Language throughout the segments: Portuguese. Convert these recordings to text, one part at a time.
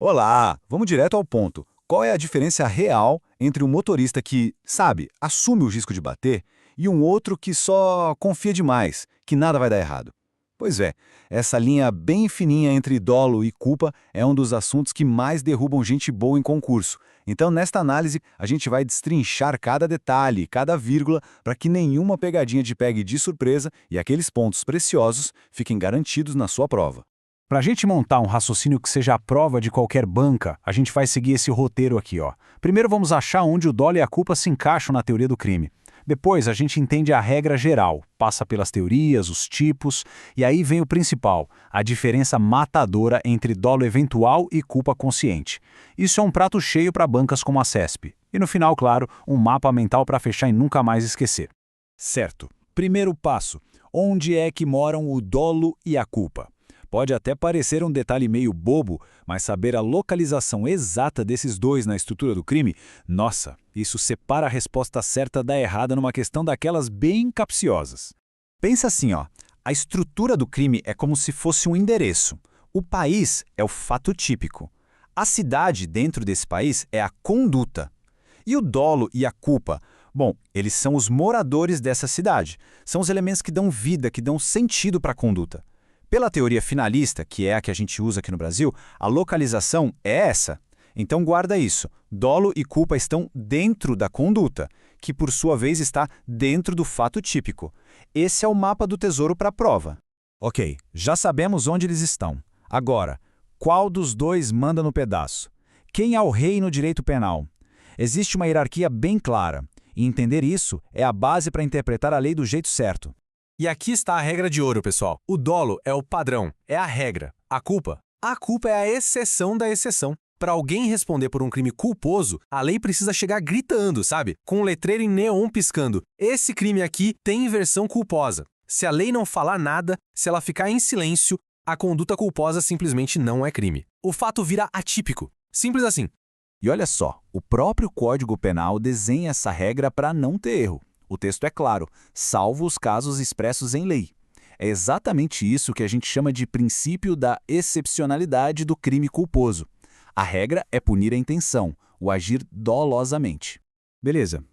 Olá, vamos direto ao ponto. Qual é a diferença real entre um motorista que, sabe, assume o risco de bater e um outro que só confia demais, que nada vai dar errado? Pois é, essa linha bem fininha entre dolo e culpa é um dos assuntos que mais derrubam gente boa em concurso. Então, nesta análise, a gente vai destrinchar cada detalhe, cada vírgula, para que nenhuma pegadinha te pegue de surpresa e aqueles pontos preciosos fiquem garantidos na sua prova. Para a gente montar um raciocínio que seja a prova de qualquer banca, a gente vai seguir esse roteiro aqui, ó. Primeiro vamos achar onde o dolo e a culpa se encaixam na teoria do crime. Depois a gente entende a regra geral, passa pelas teorias, os tipos, e aí vem o principal, a diferença matadora entre dolo eventual e culpa consciente. Isso é um prato cheio para bancas como a CESP. E no final, claro, um mapa mental para fechar e nunca mais esquecer. Certo. Primeiro passo. Onde é que moram o dolo e a culpa? Pode até parecer um detalhe meio bobo, mas saber a localização exata desses dois na estrutura do crime, nossa, isso separa a resposta certa da errada numa questão daquelas bem capciosas. Pensa assim, ó, a estrutura do crime é como se fosse um endereço. O país é o fato típico. A cidade dentro desse país é a conduta. E o dolo e a culpa? Bom, eles são os moradores dessa cidade. São os elementos que dão vida, que dão sentido para a conduta. Pela teoria finalista, que é a que a gente usa aqui no Brasil, a localização é essa. Então guarda isso. Dolo e culpa estão dentro da conduta, que por sua vez está dentro do fato típico. Esse é o mapa do tesouro para a prova. Ok, já sabemos onde eles estão. Agora, qual dos dois manda no pedaço? Quem é o rei no direito penal? Existe uma hierarquia bem clara, e entender isso é a base para interpretar a lei do jeito certo. E aqui está a regra de ouro, pessoal. O dolo é o padrão, é a regra. A culpa? A culpa é a exceção da exceção. Para alguém responder por um crime culposo, a lei precisa chegar gritando, sabe? Com um letreiro em neon piscando. Esse crime aqui tem inversão culposa. Se a lei não falar nada, se ela ficar em silêncio, a conduta culposa simplesmente não é crime. O fato vira atípico. Simples assim. E olha só, o próprio Código Penal desenha essa regra para não ter erro. O texto é claro, salvo os casos expressos em lei. É exatamente isso que a gente chama de princípio da excepcionalidade do crime culposo. A regra é punir a intenção, o agir dolosamente. Beleza,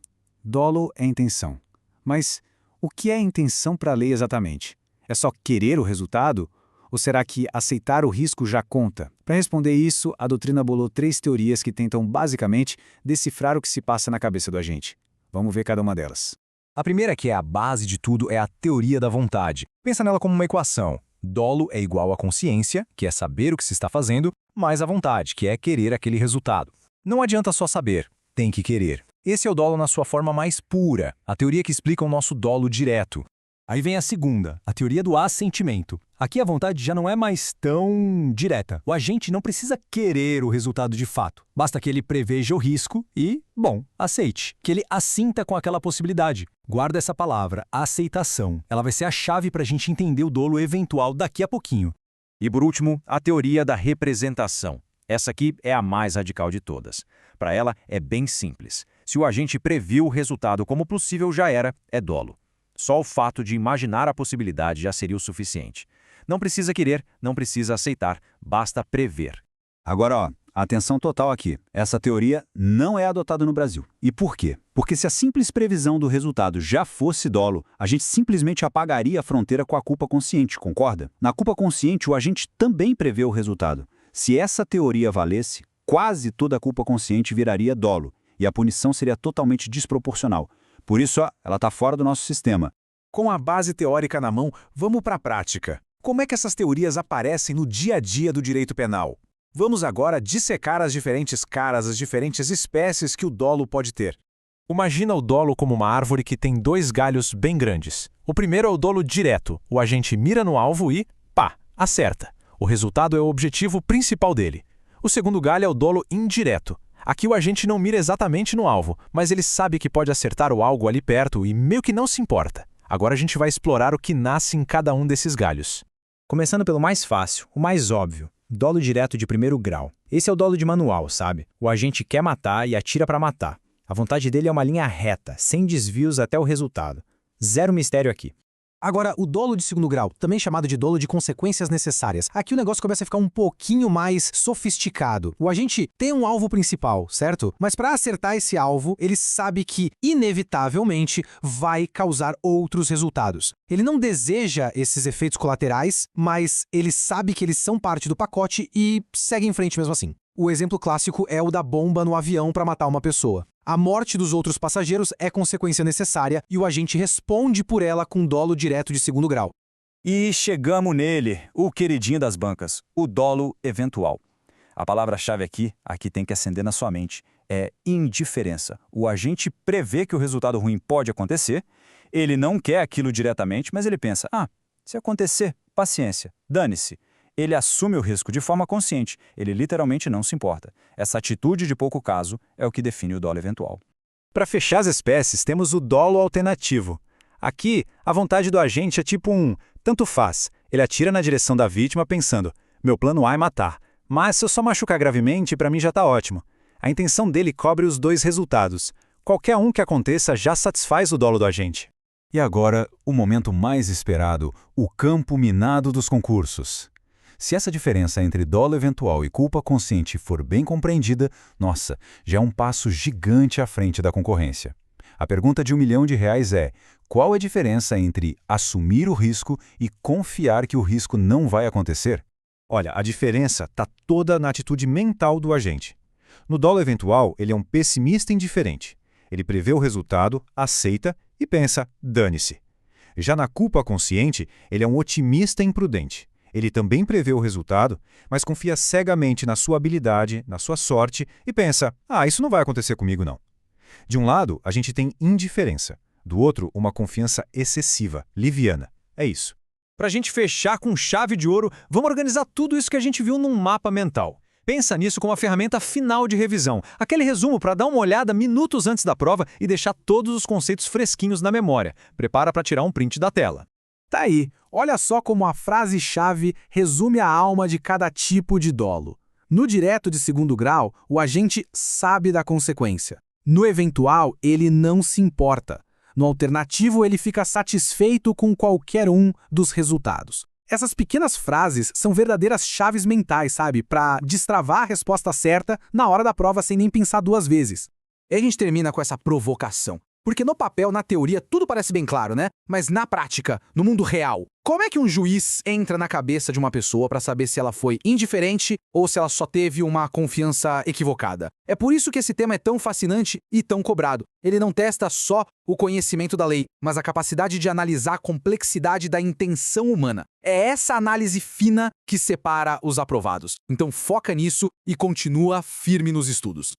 dolo é intenção. Mas o que é intenção para a lei exatamente? É só querer o resultado? Ou será que aceitar o risco já conta? Para responder isso, a doutrina bolou 3 teorias que tentam basicamente decifrar o que se passa na cabeça do agente. Vamos ver cada uma delas. A primeira, que é a base de tudo, é a teoria da vontade. Pensa nela como uma equação. Dolo é igual à consciência, que é saber o que se está fazendo, mais a vontade, que é querer aquele resultado. Não adianta só saber, tem que querer. Esse é o dolo na sua forma mais pura, a teoria que explica o nosso dolo direto. Aí vem a segunda, a teoria do assentimento. Aqui a vontade já não é mais tão direta. O agente não precisa querer o resultado de fato. Basta que ele preveja o risco e, bom, aceite. Que ele assinta com aquela possibilidade. Guarda essa palavra, aceitação. Ela vai ser a chave para a gente entender o dolo eventual daqui a pouquinho. E por último, a teoria da representação. Essa aqui é a mais radical de todas. Para ela, é bem simples. Se o agente previu o resultado como possível, já era, é dolo. Só o fato de imaginar a possibilidade já seria o suficiente. Não precisa querer, não precisa aceitar, basta prever. Agora, ó, atenção total aqui. Essa teoria não é adotada no Brasil. E por quê? Porque se a simples previsão do resultado já fosse dolo, a gente simplesmente apagaria a fronteira com a culpa consciente, concorda? Na culpa consciente, o agente também prevê o resultado. Se essa teoria valesse, quase toda a culpa consciente viraria dolo, e a punição seria totalmente desproporcional. Por isso, ó, ela está fora do nosso sistema. Com a base teórica na mão, vamos para a prática. Como é que essas teorias aparecem no dia a dia do direito penal? Vamos agora dissecar as diferentes caras, as diferentes espécies que o dolo pode ter. Imagina o dolo como uma árvore que tem 2 galhos bem grandes. O primeiro é o dolo direto. O agente mira no alvo e, pá, acerta. O resultado é o objetivo principal dele. O segundo galho é o dolo indireto. Aqui o agente não mira exatamente no alvo, mas ele sabe que pode acertar o algo ali perto e meio que não se importa. Agora a gente vai explorar o que nasce em cada um desses galhos. Começando pelo mais fácil, o mais óbvio, dolo direto de primeiro grau. Esse é o dolo de manual, sabe? O agente quer matar e atira para matar. A vontade dele é uma linha reta, sem desvios até o resultado. Zero mistério aqui. Agora, o dolo de segundo grau, também chamado de dolo de consequências necessárias. Aqui o negócio começa a ficar um pouquinho mais sofisticado. O agente tem um alvo principal, certo? Mas para acertar esse alvo, ele sabe que, inevitavelmente, vai causar outros resultados. Ele não deseja esses efeitos colaterais, mas ele sabe que eles são parte do pacote e segue em frente mesmo assim. O exemplo clássico é o da bomba no avião para matar uma pessoa. A morte dos outros passageiros é consequência necessária e o agente responde por ela com dolo direto de segundo grau. E chegamos nele, o queridinho das bancas, o dolo eventual. A palavra-chave aqui tem que acender na sua mente, é indiferença. O agente prevê que o resultado ruim pode acontecer, ele não quer aquilo diretamente, mas ele pensa, se acontecer, paciência, dane-se. Ele assume o risco de forma consciente, ele literalmente não se importa. Essa atitude de pouco caso é o que define o dolo eventual. Para fechar as espécies, temos o dolo alternativo. Aqui, a vontade do agente é tipo tanto faz. Ele atira na direção da vítima pensando, meu plano A é matar, mas se eu só machucar gravemente, para mim já está ótimo. A intenção dele cobre os dois resultados. Qualquer um que aconteça já satisfaz o dolo do agente. E agora, o momento mais esperado, o campo minado dos concursos. Se essa diferença entre dolo eventual e culpa consciente for bem compreendida, nossa, já é um passo gigante à frente da concorrência. A pergunta de R$1 milhão é, qual a diferença entre assumir o risco e confiar que o risco não vai acontecer? Olha, a diferença está toda na atitude mental do agente. No dolo eventual, ele é um pessimista indiferente. Ele prevê o resultado, aceita e pensa, dane-se. Já na culpa consciente, ele é um otimista imprudente. Ele também prevê o resultado, mas confia cegamente na sua habilidade, na sua sorte e pensa, isso não vai acontecer comigo não. De um lado, a gente tem indiferença. Do outro, uma confiança excessiva, liviana. É isso. Para a gente fechar com chave de ouro, vamos organizar tudo isso que a gente viu num mapa mental. Pensa nisso como a ferramenta final de revisão, aquele resumo para dar uma olhada minutos antes da prova e deixar todos os conceitos fresquinhos na memória. Prepara para tirar um print da tela. Tá aí, olha só como a frase-chave resume a alma de cada tipo de dolo. No direto de segundo grau, o agente sabe da consequência. No eventual, ele não se importa. No alternativo, ele fica satisfeito com qualquer um dos resultados. Essas pequenas frases são verdadeiras chaves mentais, sabe? Para destravar a resposta certa na hora da prova sem nem pensar duas vezes. E a gente termina com essa provocação. Porque no papel, na teoria, tudo parece bem claro, né? Mas na prática, no mundo real, como é que um juiz entra na cabeça de uma pessoa para saber se ela foi indiferente ou se ela só teve uma confiança equivocada? É por isso que esse tema é tão fascinante e tão cobrado. Ele não testa só o conhecimento da lei, mas a capacidade de analisar a complexidade da intenção humana. É essa análise fina que separa os aprovados. Então foca nisso e continua firme nos estudos.